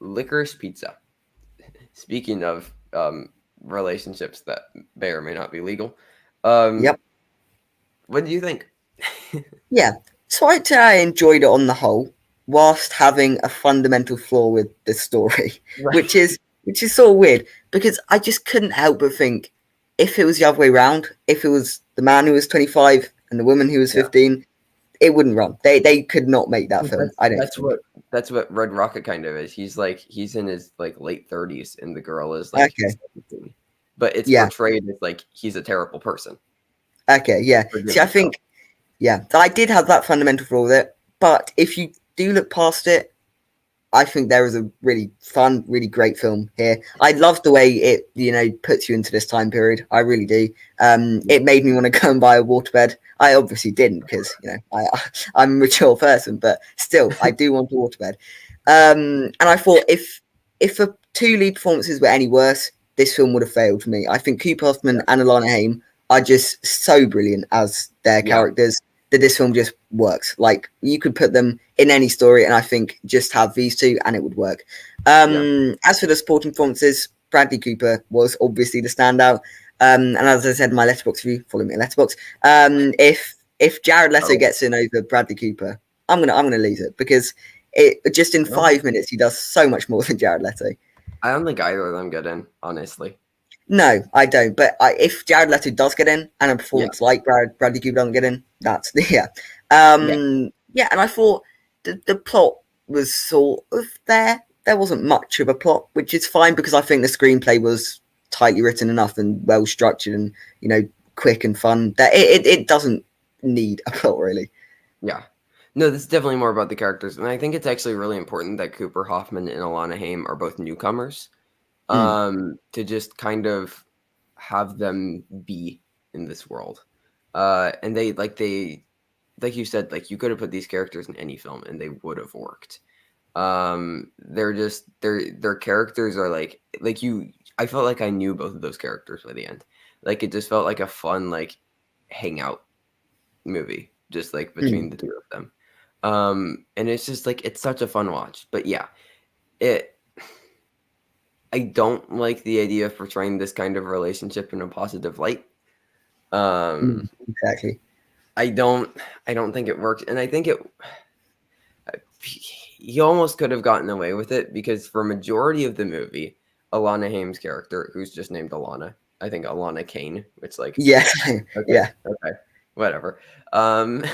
Licorice Pizza. Speaking of relationships that may or may not be legal, um, Yep. what do you think? Yeah. So I'd say I enjoyed it on the whole, whilst having a fundamental flaw with the story, Right. which is sort of weird because I just couldn't help but think if it was the other way around, if it was the man who was 25 and the woman who was Yeah. 15, it wouldn't run. They could not make that Well, film. That's I don't that's think. what that's what Red Rocket kind of is. He's in his like late 30s, and the girl is like Okay. 17. But it's Yeah. portrayed as like he's a terrible person. Okay. Yeah. See, I Forgiving girl. think yeah, I did have that fundamental flaw with it, but if you do look past it, I think there is a really fun, really great film here. I love the way it, puts you into this time period. I really do. It made me want to go and buy a waterbed. I obviously didn't because I'm a mature person, but still, I do want a waterbed. And I thought if the two lead performances were any worse, this film would have failed for me. I think Cooper Hoffman Yeah. and Alana Haim are just so brilliant as their Yeah. characters that this film just works. Like you could put them in any story, and I think just have these two, and it would work. Yeah. As for the supporting performances, Bradley Cooper was obviously the standout. And as I said in my letterbox review, follow me on letterbox. If Jared Leto Oh, gets in over Bradley Cooper, I'm gonna lose it because it just in well, 5 minutes he does so much more than Jared Leto. I don't think either of them get in, honestly. No, I don't. But if Jared Leto does get in, and a Yeah. performance like Bradley Cooper doesn't get in, that's yeah, Yeah. yeah. And I thought the plot was sort of there. There wasn't much of a plot, which is fine because I think the screenplay was tightly written enough and well structured and quick and fun that it doesn't need a plot really. Yeah. No, this is definitely more about the characters, and I think it's actually really important that Cooper Hoffman and Alana Haim are both newcomers. Mm, To just kind of have them be in this world. And they like you said, like you could have put these characters in any film and they would have worked. They're just their characters are like you I felt like I knew both of those characters by the end. Like it just felt like a fun like hangout movie, just like between mm, the two of them. And it's just like it's such a fun watch. But yeah, it I don't like the idea of portraying this kind of relationship in a positive light. Um, exactly. I don't I don't think it works, and I think it he almost could have gotten away with it because for a majority of the movie, Alana Haim's character, who's just named Alana, I think Alana Kane, which like Yeah, okay, yeah, okay, whatever. Um,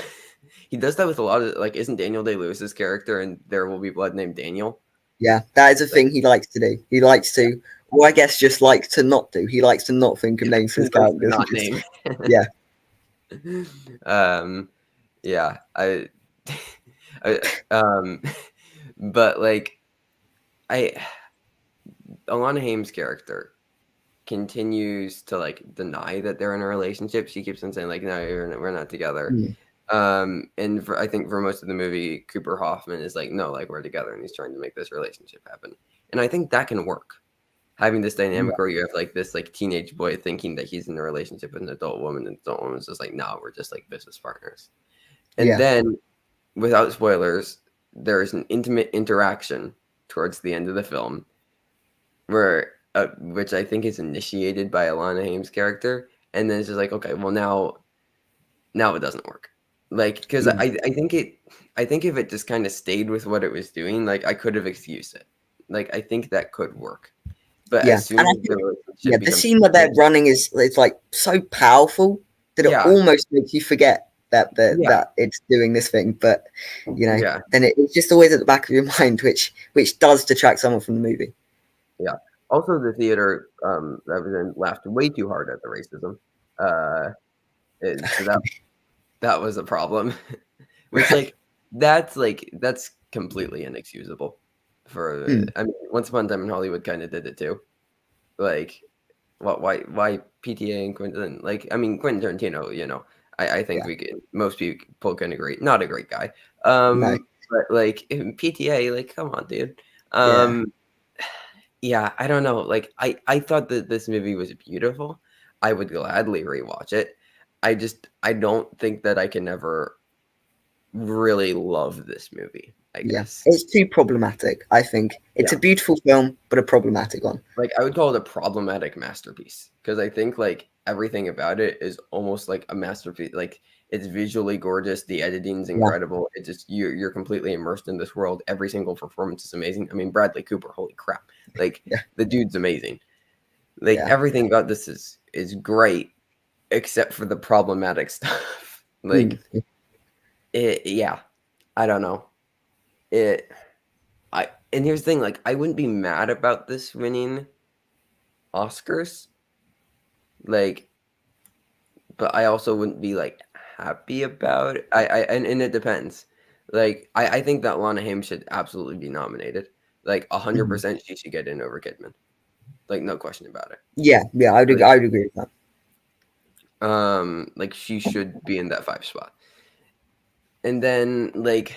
he does that with a lot of like, isn't Daniel Day Lewis's character and There Will Be Blood named Daniel? yeah. That is a Like, thing he likes to do. He likes yeah, to, well, I guess, just likes to not do. He likes to not think of names for his he likes to characters. not name. Yeah. um, yeah, I but like I Alana Haim's character continues to like deny that they're in a relationship. She keeps on saying like, "No, we're not together." Mm, And I think for most of the movie, Cooper Hoffman is like, "No, like we're together," and he's trying to make this relationship happen. And I think that can work. Having this yeah. dynamic where you have like this like teenage boy thinking that he's in a relationship with an adult woman, and the adult woman's just like, "No, we're just like business partners." And Yeah. then, without spoilers, there's an intimate interaction towards the end of the film where which I think is initiated by Alana Haim's character, and then it's just like, okay, well now it doesn't work, like because Yeah. I think if it just kind of stayed with what it was doing, like I could have excused it, like I think that could work, but Yeah. as soon And I as the think, yeah, relationship the becomes scene where they're committed, running is it's like so powerful that it yeah, almost makes you forget yeah, that it's doing this thing. But yeah, then it's just always at the back of your mind, which does detract someone from the movie. yeah. Also, the theater that was in laughed way too hard at the racism, uh, so that was a problem. Which Right. that's completely inexcusable. For Mm, I mean, Once Upon a Time in Hollywood kind of did it too. Like, what? Why PTA and Quentin? Like, I mean, Quentin Tarantino. I think yeah. most people can agree, not a great guy. No. But like in PTA, like, come on, dude. Yeah. Um, yeah, I don't know. Like, I thought that this movie was beautiful. I would gladly rewatch it. I don't think that I can ever really love this movie, I Yeah, guess. it's too problematic. I think it's a Yeah. beautiful film, but a problematic one. Like, I would call it a problematic masterpiece because I think, like, everything about it is almost like a masterpiece. Like, it's visually gorgeous, the editing's Yeah, incredible. It just you're completely immersed in this world. Every single performance is amazing. I mean, Bradley Cooper, holy crap. Like, yeah, the dude's amazing. Like, yeah. everything about this is great except for the problematic stuff. Mm. Like, yeah, I don't know. It I and here's the thing, like, I wouldn't be mad about this winning Oscars. Like, but I also wouldn't be like happy about it. And it depends. Like, I think that Lana Haim should absolutely be nominated. Like, Mhm. 100% she should get in over Kidman. Like, no question about it. Yeah, yeah. Like, I would agree with that. like, she should be in that 5 spot. And then, like,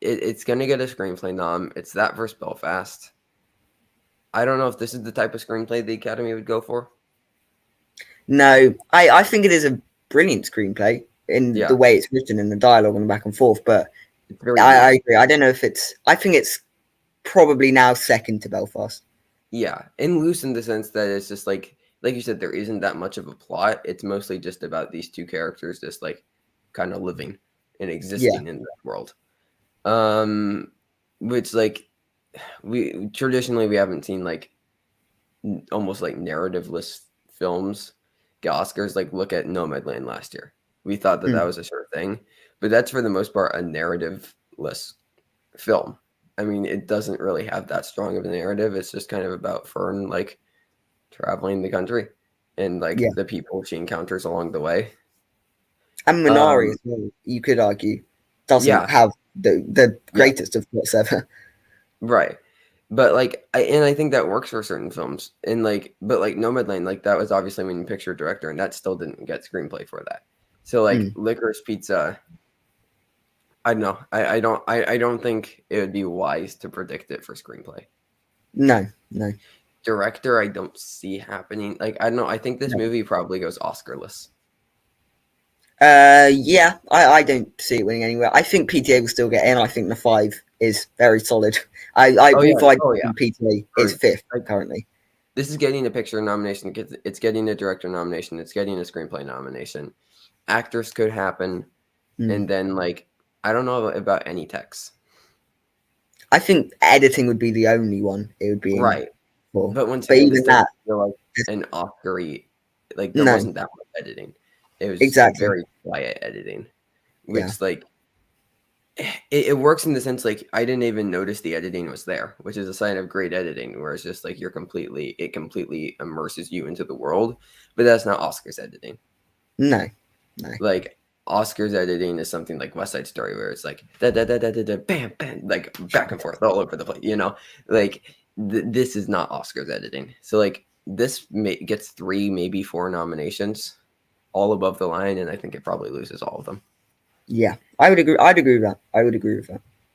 it's gonna get a screenplay nom. It's that versus Belfast. I don't know if this is the type of screenplay the Academy would go for. No, I think it is a brilliant screenplay in the Yeah, way it's written and the dialogue and the back and forth. But it's very I loose. agree. I don't know if it's. I think it's probably now second to Belfast. Yeah, and loose in the sense that it's just like you said, there isn't that much of a plot. It's mostly just about these two characters just like kind of living and Yeah. existing in that world. Um, which like we traditionally we haven't seen like almost like narrativeless films get Oscars. Like look at Nomadland last year. We thought that that Mm. was a sure thing, but that's for the most part a narrativeless film. I mean, it doesn't really have that strong of a narrative. It's just kind of about Fern like traveling the country and like Yeah. the people she encounters along the way. And Minari Um, as well. You could argue doesn't yeah, have the yeah, greatest of plots ever. right. But like, I think that works for certain films. And like, but like Nomadland, like that was obviously when you picture director, and that still didn't get screenplay for that. So like, Mm. Licorice Pizza, I don't know. I don't think it would be wise to predict it for screenplay. No, no, Director, I don't see happening. Like, I don't know. I think this no. movie probably goes Oscarless. Yeah, I don't see it winning anywhere. I think PTA will still get in. I think the 5 is very solid. I Oh yeah, although I oh yeah. think PTA is Or fifth like currently. this is getting a picture nomination. It's getting a director nomination. It's getting a screenplay nomination. Actors could happen, Mm. and then like I don't know about any techs. I think editing would be the only one it would be in Right, for. but once But again, this even doesn't that, feel like an Oscar-y. Like there no, wasn't that much editing. It was exactly. very quiet editing, Yeah. which like it works in the sense like I didn't even notice the editing was there, which is a sign of great editing, where it's just like it completely immerses you into the world. But that's not Oscar's editing. No, no. Like Oscar's editing is something like West Side Story, where it's like da da da da da, da bam bam, like back and forth all over the place. Like this is not Oscar's editing. So like gets 3, maybe 4 nominations, all above the line, and I think it probably loses all of them. Yeah, I would agree. I'd agree with that. I would agree with that.